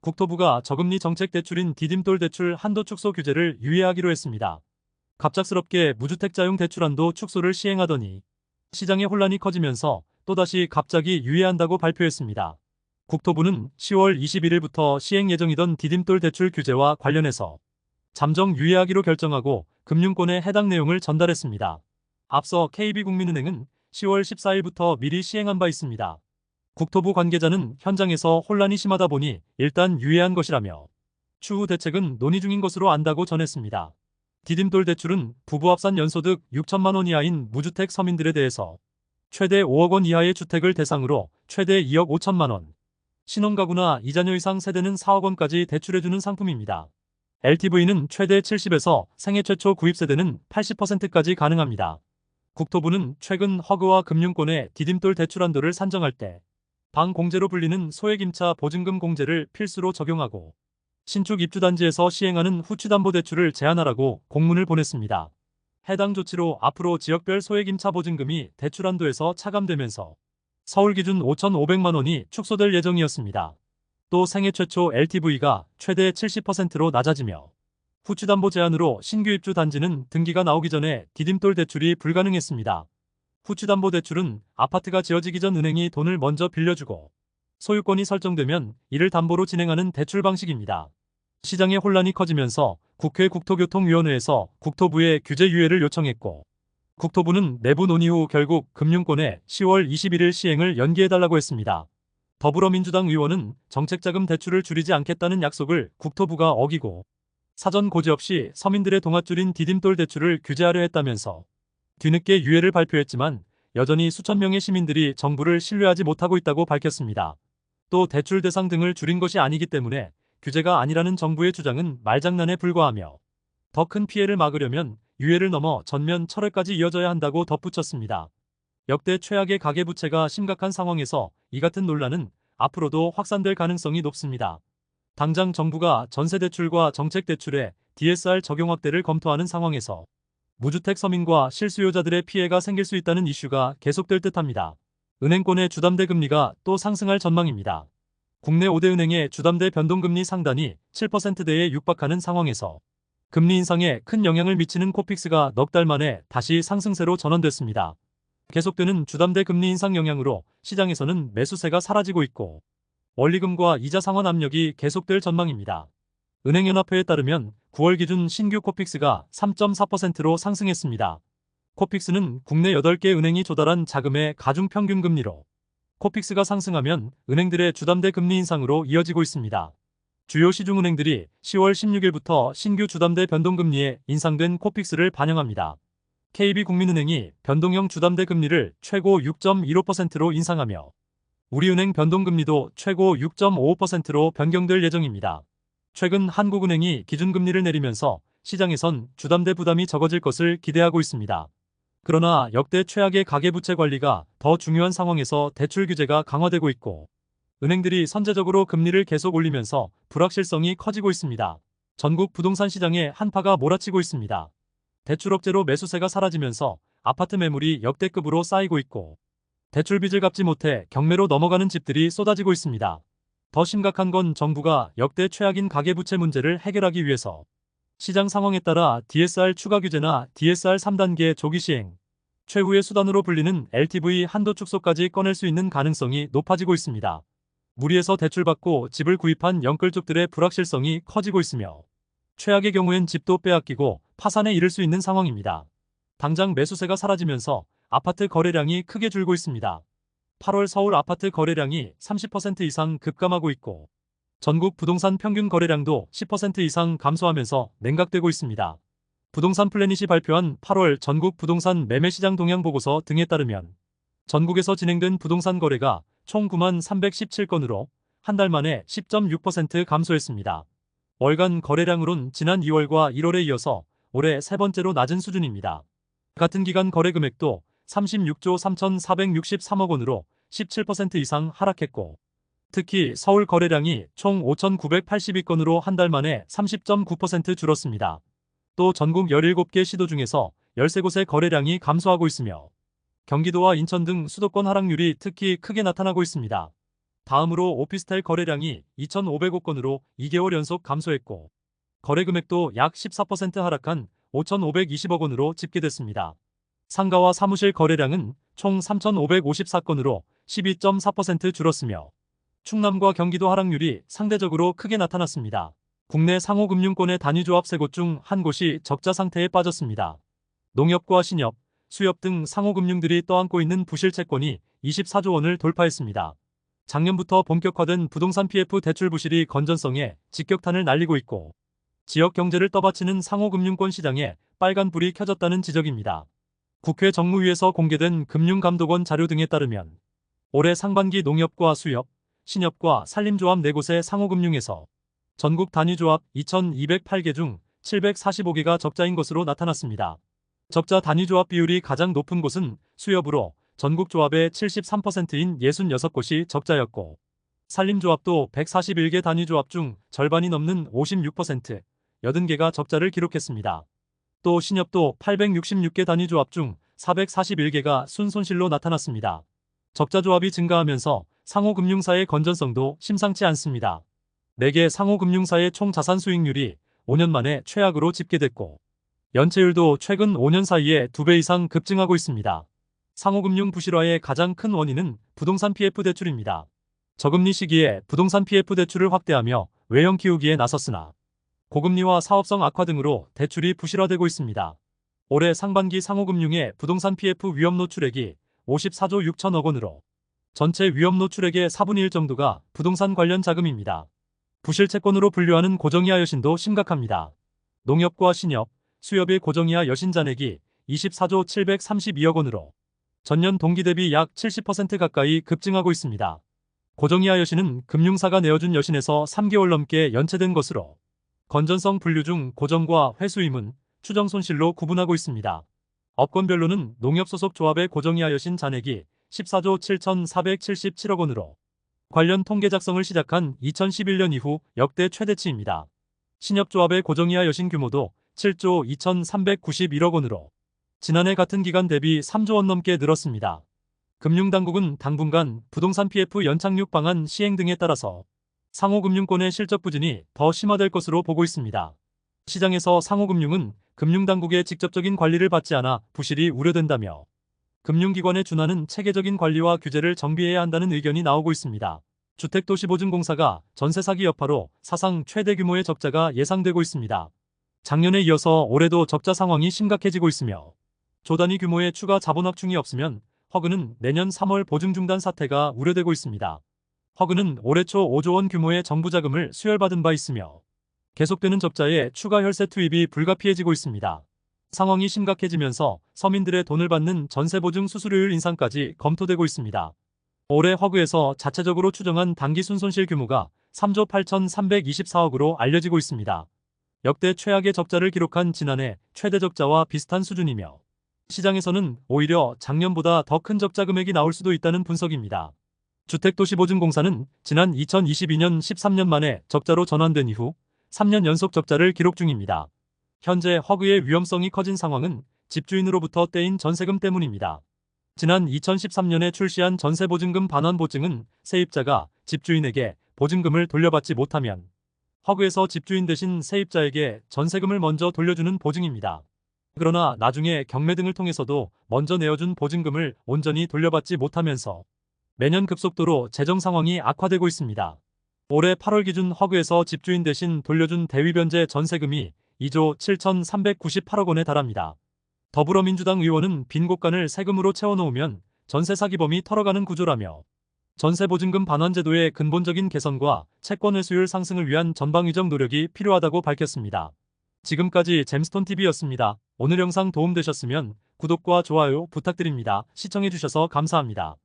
국토부가 저금리 정책 대출인 디딤돌 대출 한도 축소 규제를 유예하기로 했습니다. 갑작스럽게 무주택자용 대출 한도 축소를 시행하더니 시장의 혼란이 커지면서 또다시 갑자기 유예한다고 발표했습니다. 국토부는 10월 21일부터 시행 예정이던 디딤돌 대출 규제와 관련해서 잠정 유예하기로 결정하고 금융권에 해당 내용을 전달했습니다. 앞서 KB국민은행은 10월 14일부터 미리 시행한 바 있습니다. 국토부 관계자는 현장에서 혼란이 심하다 보니 일단 유예한 것이라며 추후 대책은 논의 중인 것으로 안다고 전했습니다. 디딤돌 대출은 부부 합산 연소득 6천만 원 이하인 무주택 서민들에 대해서 최대 5억 원 이하의 주택을 대상으로 최대 2억 5천만 원, 신혼가구나 2자녀 이상 세대는 4억 원까지 대출해주는 상품입니다. LTV는 최대 70에서 생애 최초 구입 세대는 80%까지 가능합니다. 국토부는 최근 허그와 금융권의 디딤돌 대출 한도를 산정할 때 방공제로 불리는 소액임차 보증금 공제를 필수로 적용하고 신축 입주단지에서 시행하는 후추담보대출을 제한하라고 공문을 보냈습니다. 해당 조치로 앞으로 지역별 소액임차 보증금이 대출 한도에서 차감되면서 서울 기준 5,500만 원이 축소될 예정이었습니다. 또 생애 최초 LTV가 최대 70%로 낮아지며 후추담보 제한으로 신규 입주 단지는 등기가 나오기 전에 디딤돌 대출이 불가능했습니다. 후추담보대출은 아파트가 지어지기 전 은행이 돈을 먼저 빌려주고 소유권이 설정되면 이를 담보로 진행하는 대출 방식입니다. 시장의 혼란이 커지면서 국회 국토교통위원회에서 국토부에 규제 유예를 요청했고 국토부는 내부 논의 후 결국 금융권에 10월 21일 시행을 연기해달라고 했습니다. 더불어민주당 의원은 정책자금 대출을 줄이지 않겠다는 약속을 국토부가 어기고 사전 고지 없이 서민들의 동아줄인 디딤돌 대출을 규제하려 했다면서 뒤늦게 유예를 발표했지만 여전히 수천 명의 시민들이 정부를 신뢰하지 못하고 있다고 밝혔습니다. 또 대출 대상 등을 줄인 것이 아니기 때문에 규제가 아니라는 정부의 주장은 말장난에 불과하며 더 큰 피해를 막으려면 유예를 넘어 전면 철회까지 이어져야 한다고 덧붙였습니다. 역대 최악의 가계부채가 심각한 상황에서 이 같은 논란은 앞으로도 확산될 가능성이 높습니다. 당장 정부가 전세대출과 정책대출에 DSR 적용 확대를 검토하는 상황에서 무주택 서민과 실수요자들의 피해가 생길 수 있다는 이슈가 계속될 듯합니다. 은행권의 주담대 금리가 또 상승할 전망입니다. 국내 5대 은행의 주담대 변동금리 상단이 7%대에 육박하는 상황에서 금리 인상에 큰 영향을 미치는 코픽스가 넉 달 만에 다시 상승세로 전환됐습니다. 계속되는 주담대 금리 인상 영향으로 시장에서는 매수세가 사라지고 있고 원리금과 이자 상환 압력이 계속될 전망입니다. 은행연합회에 따르면 9월 기준 신규 코픽스가 3.4%로 상승했습니다. 코픽스는 국내 8개 은행이 조달한 자금의 가중평균 금리로 코픽스가 상승하면 은행들의 주담대 금리 인상으로 이어지고 있습니다. 주요 시중은행들이 10월 16일부터 신규 주담대 변동금리에 인상된 코픽스를 반영합니다. KB국민은행이 변동형 주담대 금리를 최고 6.15%로 인상하며 우리은행 변동금리도 최고 6.55%로 변경될 예정입니다. 최근 한국은행이 기준금리를 내리면서 시장에선 주담대 부담이 적어질 것을 기대하고 있습니다. 그러나 역대 최악의 가계부채 관리가 더 중요한 상황에서 대출 규제가 강화되고 있고 은행들이 선제적으로 금리를 계속 올리면서 불확실성이 커지고 있습니다. 전국 부동산 시장에 한파가 몰아치고 있습니다. 대출 억제로 매수세가 사라지면서 아파트 매물이 역대급으로 쌓이고 있고 대출 빚을 갚지 못해 경매로 넘어가는 집들이 쏟아지고 있습니다. 더 심각한 건 정부가 역대 최악인 가계부채 문제를 해결하기 위해서 시장 상황에 따라 DSR 추가 규제나 DSR 3단계 조기 시행, 최후의 수단으로 불리는 LTV 한도 축소까지 꺼낼 수 있는 가능성이 높아지고 있습니다. 무리해서 대출받고 집을 구입한 영끌족들의 불확실성이 커지고 있으며 최악의 경우엔 집도 빼앗기고 파산에 이를 수 있는 상황입니다. 당장 매수세가 사라지면서 아파트 거래량이 크게 줄고 있습니다. 8월 서울 아파트 거래량이 30% 이상 급감하고 있고 전국 부동산 평균 거래량도 10% 이상 감소하면서 냉각되고 있습니다. 부동산 플래닛이 발표한 8월 전국 부동산 매매시장 동향 보고서 등에 따르면 전국에서 진행된 부동산 거래가 총 9만 317건으로 한 달 만에 10.6% 감소했습니다. 월간 거래량으론 지난 2월과 1월에 이어서 올해 세 번째로 낮은 수준입니다. 같은 기간 거래 금액도 36조 3,463억 원으로 17% 이상 하락했고 특히 서울 거래량이 총 5,982건으로 한 달 만에 30.9% 줄었습니다. 또 전국 17개 시도 중에서 13곳의 거래량이 감소하고 있으며 경기도와 인천 등 수도권 하락률이 특히 크게 나타나고 있습니다. 다음으로 오피스텔 거래량이 2,500억 건으로 2개월 연속 감소했고 거래 금액도 약 14% 하락한 5,520억 원으로 집계됐습니다. 상가와 사무실 거래량은 총 3,554건으로 12.4% 줄었으며 충남과 경기도 하락률이 상대적으로 크게 나타났습니다. 국내 상호금융권의 단위조합 3곳 중 한 곳이 적자 상태에 빠졌습니다. 농협과 신협, 수협 등 상호금융들이 떠안고 있는 부실채권이 24조 원을 돌파했습니다. 작년부터 본격화된 부동산 PF 대출 부실이 건전성에 직격탄을 날리고 있고 지역 경제를 떠받치는 상호금융권 시장에 빨간불이 켜졌다는 지적입니다. 국회 정무위에서 공개된 금융감독원 자료 등에 따르면 올해 상반기 농협과 수협, 신협과 산림조합 4곳의 상호금융에서 전국 단위조합 2,208개 중 745개가 적자인 것으로 나타났습니다. 적자 단위조합 비율이 가장 높은 곳은 수협으로 전국 조합의 73%인 66곳이 적자였고 산림조합도 141개 단위조합 중 절반이 넘는 56%, 80개가 적자를 기록했습니다. 또 신협도 866개 단위조합 중 441개가 순손실로 나타났습니다. 적자 조합이 증가하면서 상호금융사의 건전성도 심상치 않습니다. 4개 상호금융사의 총 자산 수익률이 5년 만에 최악으로 집계됐고 연체율도 최근 5년 사이에 2배 이상 급증하고 있습니다. 상호금융 부실화의 가장 큰 원인은 부동산 PF 대출입니다. 저금리 시기에 부동산 PF 대출을 확대하며 외형 키우기에 나섰으나 고금리와 사업성 악화 등으로 대출이 부실화되고 있습니다. 올해 상반기 상호금융의 부동산 PF 위험 노출액이 54조 6천억 원으로 전체 위험 노출액의 4분의 1 정도가 부동산 관련 자금입니다. 부실 채권으로 분류하는 고정이하 여신도 심각합니다. 농협과 신협, 수협의 고정이하 여신 잔액이 24조 732억 원으로 전년 동기 대비 약 70% 가까이 급증하고 있습니다. 고정이하 여신은 금융사가 내어준 여신에서 3개월 넘게 연체된 것으로 건전성 분류 중 고정과 회수임은 추정 손실로 구분하고 있습니다. 업권별로는 농협 소속 조합의 고정이하 여신 잔액이 14조 7,477억 원으로 관련 통계 작성을 시작한 2011년 이후 역대 최대치입니다. 신협조합의 고정이하 여신 규모도 7조 2,391억 원으로 지난해 같은 기간 대비 3조 원 넘게 늘었습니다. 금융당국은 당분간 부동산 PF 연착륙 방안 시행 등에 따라서 상호금융권의 실적 부진이 더 심화될 것으로 보고 있습니다. 시장에서 상호금융은 금융당국의 직접적인 관리를 받지 않아 부실이 우려된다며 금융기관에 준하는 체계적인 관리와 규제를 정비해야 한다는 의견이 나오고 있습니다. 주택도시보증공사가 전세 사기 여파로 사상 최대 규모의 적자가 예상되고 있습니다. 작년에 이어서 올해도 적자 상황이 심각해지고 있으며 조단위 규모의 추가 자본 확충이 없으면 허그는 내년 3월 보증 중단 사태가 우려되고 있습니다. 허그는 올해 초 5조 원 규모의 정부 자금을 수혈받은 바 있으며 계속되는 적자에 추가 혈세 투입이 불가피해지고 있습니다. 상황이 심각해지면서 서민들의 돈을 받는 전세보증 수수료율 인상까지 검토되고 있습니다. 올해 허그에서 자체적으로 추정한 단기 순손실 규모가 3조 8,324억으로 알려지고 있습니다. 역대 최악의 적자를 기록한 지난해 최대 적자와 비슷한 수준이며 시장에서는 오히려 작년보다 더 큰 적자 금액이 나올 수도 있다는 분석입니다. 주택도시보증공사는 지난 2022년 13년 만에 적자로 전환된 이후 3년 연속 적자를 기록 중입니다. 현재 허그의 위험성이 커진 상황은 집주인으로부터 떼인 전세금 때문입니다. 지난 2013년에 출시한 전세보증금 반환보증은 세입자가 집주인에게 보증금을 돌려받지 못하면 허그에서 집주인 대신 세입자에게 전세금을 먼저 돌려주는 보증입니다. 그러나 나중에 경매 등을 통해서도 먼저 내어준 보증금을 온전히 돌려받지 못하면서 매년 급속도로 재정 상황이 악화되고 있습니다. 올해 8월 기준 허그에서 집주인 대신 돌려준 대위변제 전세금이 2조 7,398억 원에 달합니다. 더불어민주당 의원은 빈 곳간을 세금으로 채워놓으면 전세 사기범이 털어가는 구조라며 전세보증금 반환제도의 근본적인 개선과 채권 회수율 상승을 위한 전방위적 노력이 필요하다고 밝혔습니다. 지금까지 잼스톤TV였습니다. 오늘 영상 도움되셨으면 구독과 좋아요 부탁드립니다. 시청해주셔서 감사합니다.